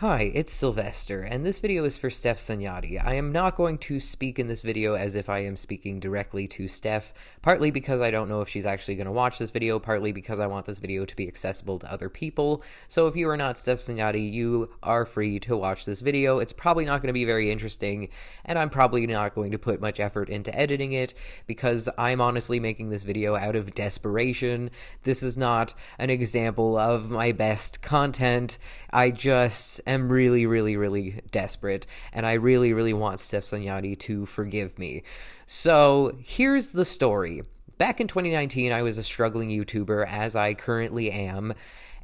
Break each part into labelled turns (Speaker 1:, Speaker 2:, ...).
Speaker 1: Hi, it's Sylvester, and this video is for Stef Sanjati. I am not going to speak in this video as if I am speaking directly to Stef, partly because I don't know if she's actually going to watch this video, partly because I want this video to be accessible to other people. So if you are not Stef Sanjati, you are free to watch this video. It's probably not going to be very interesting, and I'm probably not going to put much effort into editing it, because I'm honestly making this video out of desperation. This is not an example of my best content. I just am really desperate, and I really want Stef Sanjati to forgive me. So here's the story. Back in 2019, I was a struggling YouTuber, as I currently am,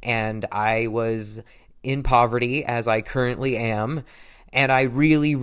Speaker 1: and I was in poverty, as I currently am, and I really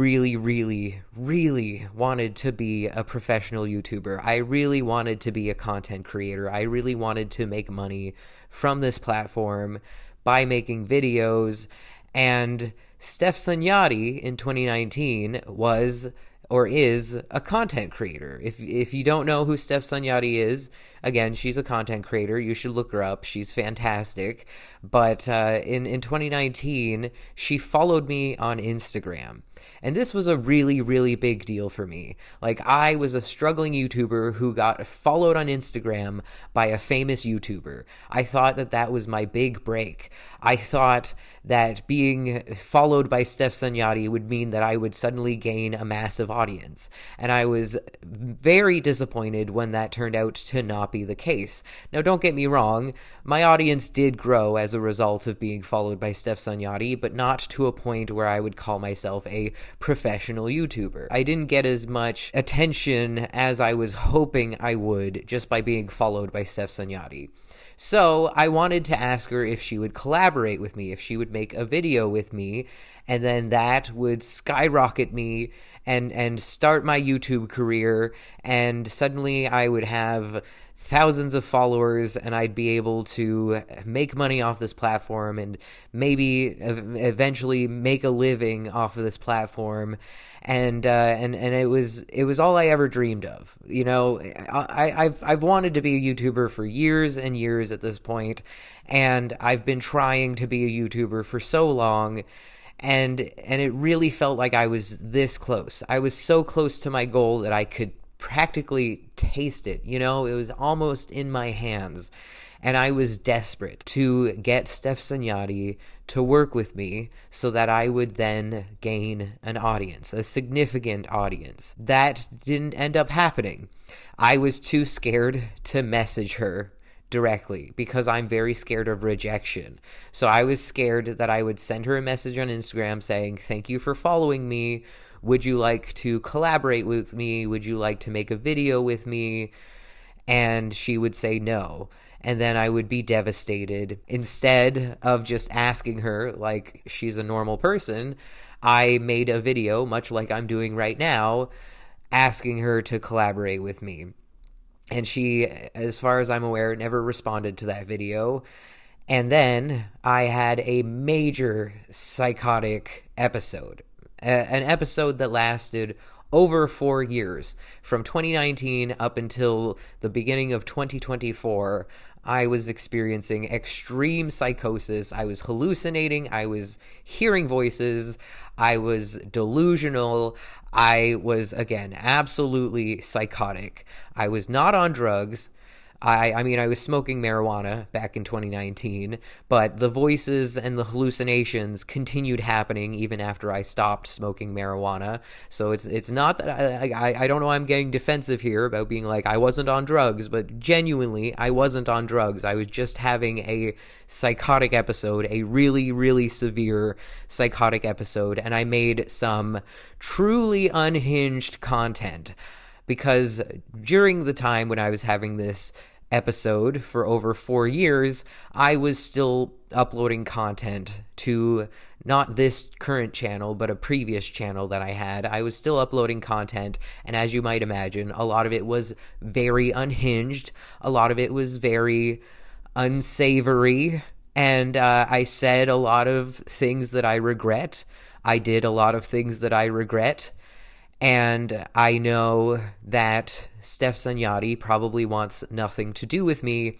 Speaker 1: wanted to be a professional YouTuber. I really wanted to be a content creator. I really wanted to make money from this platform by making videos. And Stef Sanjati in 2019 was or is a content creator. If you don't know who Stef Sanjati is, again, she's a content creator. You should look her up. She's fantastic. But in 2019, she followed me on Instagram. And this was a really big deal for me. Like, I was a struggling YouTuber who got followed on Instagram by a famous YouTuber. I thought that that was my big break. I thought that being followed by Stef Sanjati would mean that I would suddenly gain a massive audience. And I was very disappointed when that turned out to not be the case. Now, don't get me wrong, my audience did grow as a result of being followed by Stef Sanjati, but not to a point where I would call myself a professional YouTuber. I didn't get as much attention as I was hoping I would just by being followed by Stef Sanjati. So I wanted to ask her if she would collaborate with me, if she would make a video with me, and then that would skyrocket me and start my YouTube career, and suddenly I would have thousands of followers, and I'd be able to make money off this platform and maybe eventually make a living off of this platform. And it was all I ever dreamed of. You know, I've wanted to be a YouTuber for years and years at this point, and I've been trying to be a YouTuber for so long. And it really felt like I was this close. I was so close to my goal that I could practically taste it. You know, it was almost in my hands. And I was desperate to get Stef Sanjati to work with me so that I would then gain an audience, a significant audience. That didn't end up happening. I was too scared to message her directly because I'm very scared of rejection. So I was scared that I would send her a message on Instagram saying, "Thank you for following me. Would you like to collaborate with me? Would you like to make a video with me?" And she would say no. And then I would be devastated. Instead of just asking her like she's a normal person, I made a video, much like I'm doing right now, asking her to collaborate with me. And she, as far as I'm aware, never responded to that video. And then I had a major psychotic episode. An episode that lasted over 4 years. From 2019 up until the beginning of 2024, I was experiencing extreme psychosis. I was hallucinating. I was hearing voices. I was delusional. I was, again, absolutely psychotic. I was not on drugs. I mean, I was smoking marijuana back in 2019, but the voices and the hallucinations continued happening even after I stopped smoking marijuana. So it's not that I don't know, I'm getting defensive here about being like I wasn't on drugs, but genuinely I wasn't on drugs. I was just having a psychotic episode, a really severe psychotic episode, and I made some truly unhinged content. Because during the time when I was having this episode for over 4 years, I was still uploading content to not this current channel, but a previous channel that I had. I was still uploading content, and as you might imagine, a lot of it was very unhinged. A lot of it was very unsavory, and I said a lot of things that I regret. I did a lot of things that I regret. And I know that Stef Sanjati probably wants nothing to do with me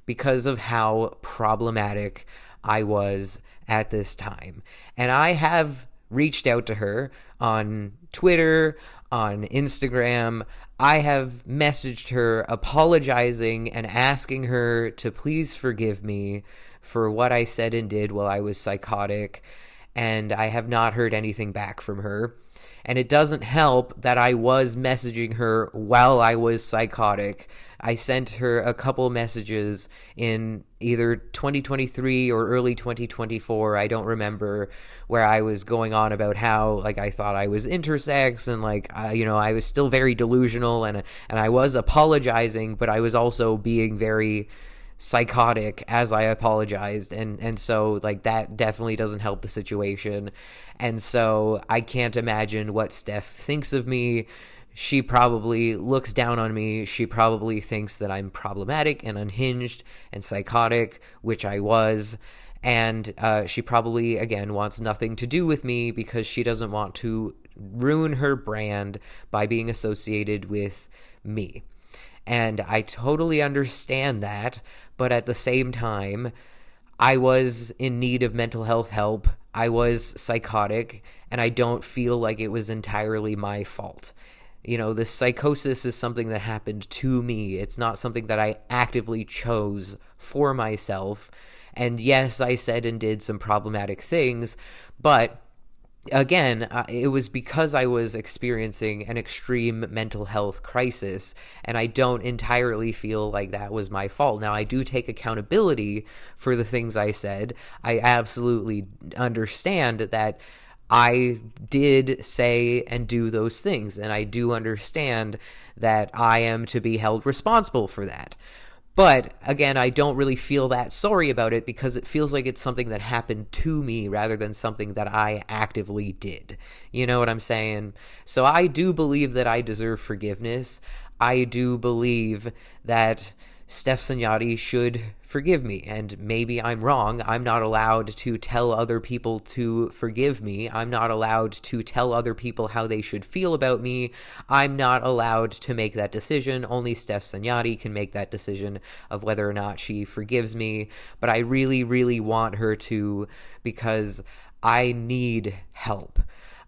Speaker 1: because of how problematic I was at this time. And I have reached out to her on Twitter, on Instagram. I have messaged her apologizing and asking her to please forgive me for what I said and did while I was psychotic, and I have not heard anything back from her. And it doesn't help that I was messaging her while I was psychotic. I sent her a couple messages in either 2023 or early 2024, I don't remember, where I was going on about how, like, I thought I was intersex, and, like, I was still very delusional, and I was apologizing, but I was also being very psychotic as I apologized, and so, like, that definitely doesn't help the situation. And so I can't imagine what Stef thinks of me. She probably looks down on me. She probably thinks that I'm problematic and unhinged and psychotic, which I was. And she probably, again, wants nothing to do with me because she doesn't want to ruin her brand by being associated with me. And I totally understand that, but at the same time, I was in need of mental health help. I was psychotic, and I don't feel like it was entirely my fault. This psychosis is something that happened to me. It's not something that I actively chose for myself. And yes, I said and did some problematic things, but again, it was because I was experiencing an extreme mental health crisis, and I don't entirely feel like that was my fault. Now, I do take accountability for the things I said. I absolutely understand that I did say and do those things, and I do understand that I am to be held responsible for that. But, again, I don't really feel that sorry about it because it feels like it's something that happened to me rather than something that I actively did. You know what I'm saying? So I do believe that I deserve forgiveness. I do believe that Stef Sanjati should forgive me, and maybe I'm wrong. I'm not allowed to tell other people to forgive me. I'm not allowed to tell other people how they should feel about me. I'm not allowed to make that decision. Only Stef Sanjati can make that decision of whether or not she forgives me, but I really, really want her to, because I need help.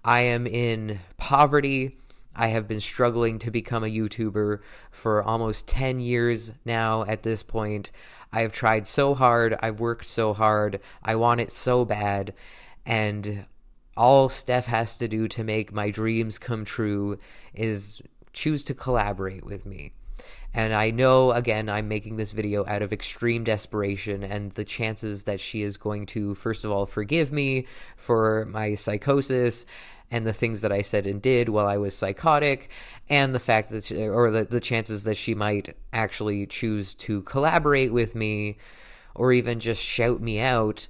Speaker 1: I am in poverty. I have been struggling to become a YouTuber for almost 10 years now at this point. I have tried so hard. I've worked so hard. I want it so bad. And all Stef has to do to make my dreams come true is choose to collaborate with me. And I know, again, I'm making this video out of extreme desperation, and the chances that she is going to, first of all, forgive me for my psychosis and the things that I said and did while I was psychotic, and the fact that, the chances that she might actually choose to collaborate with me, or even just shout me out.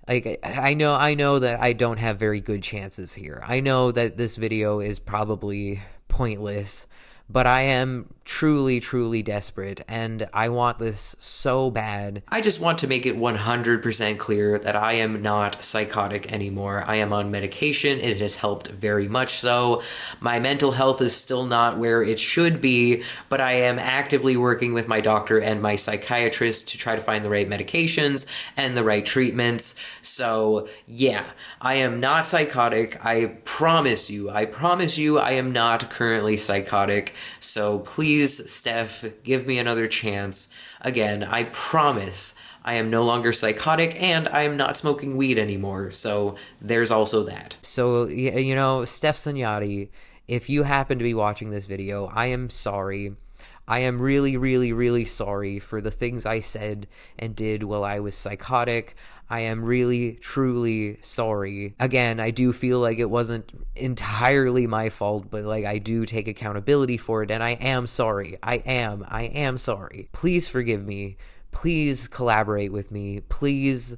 Speaker 1: Like, I know that I don't have very good chances here. I know that this video is probably pointless, but I am truly, truly desperate, and I want this so bad. I just want to make it 100% clear that I am not psychotic anymore. I am on medication. It has helped very much so. My mental health is still not where it should be, but I am actively working with my doctor and my psychiatrist to try to find the right medications and the right treatments. So, yeah, I am not psychotic. I promise you, I am not currently psychotic. So please, Stef, give me another chance. Again, I promise I am no longer psychotic, and I am not smoking weed anymore. So there's also that. So, Stef Sanjati, if you happen to be watching this video, I am sorry. I am really, really, really sorry for the things I said and did while I was psychotic. I am really, truly sorry. Again, I do feel like it wasn't entirely my fault, but, like, I do take accountability for it, and I am sorry. I am sorry. Please forgive me. Please collaborate with me. Please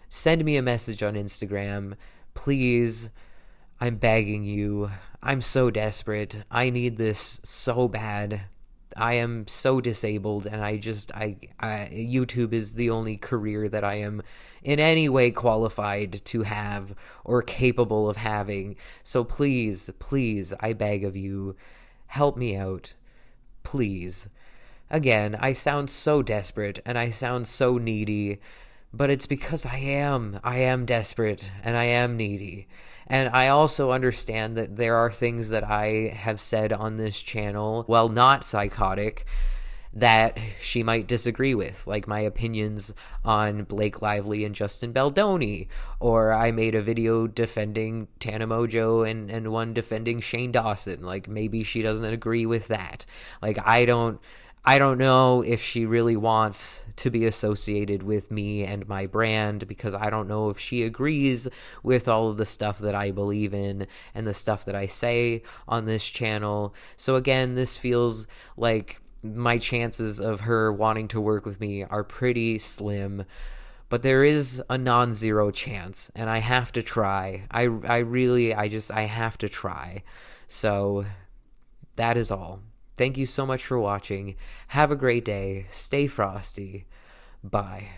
Speaker 1: send me a message on Instagram. Please, I'm begging you. I'm so desperate. I need this so bad. I am so disabled, and YouTube is the only career that I am in any way qualified to have or capable of having. So please, please, I beg of you, help me out. Please. Again, I sound so desperate, and I sound so needy, but it's because I am desperate and I am needy. And I also understand that there are things that I have said on this channel, while not psychotic, that she might disagree with, like my opinions on Blake Lively and Justin Baldoni, or I made a video defending Tana Mojo and one defending Shane Dawson. Like, maybe she doesn't agree with that. Like, I don't know if she really wants to be associated with me and my brand, because I don't know if she agrees with all of the stuff that I believe in and the stuff that I say on this channel. So again, this feels like my chances of her wanting to work with me are pretty slim, but there is a non-zero chance, and I have to try. I have to try. So that is all. Thank you so much for watching. Have a great day. Stay frosty. Bye.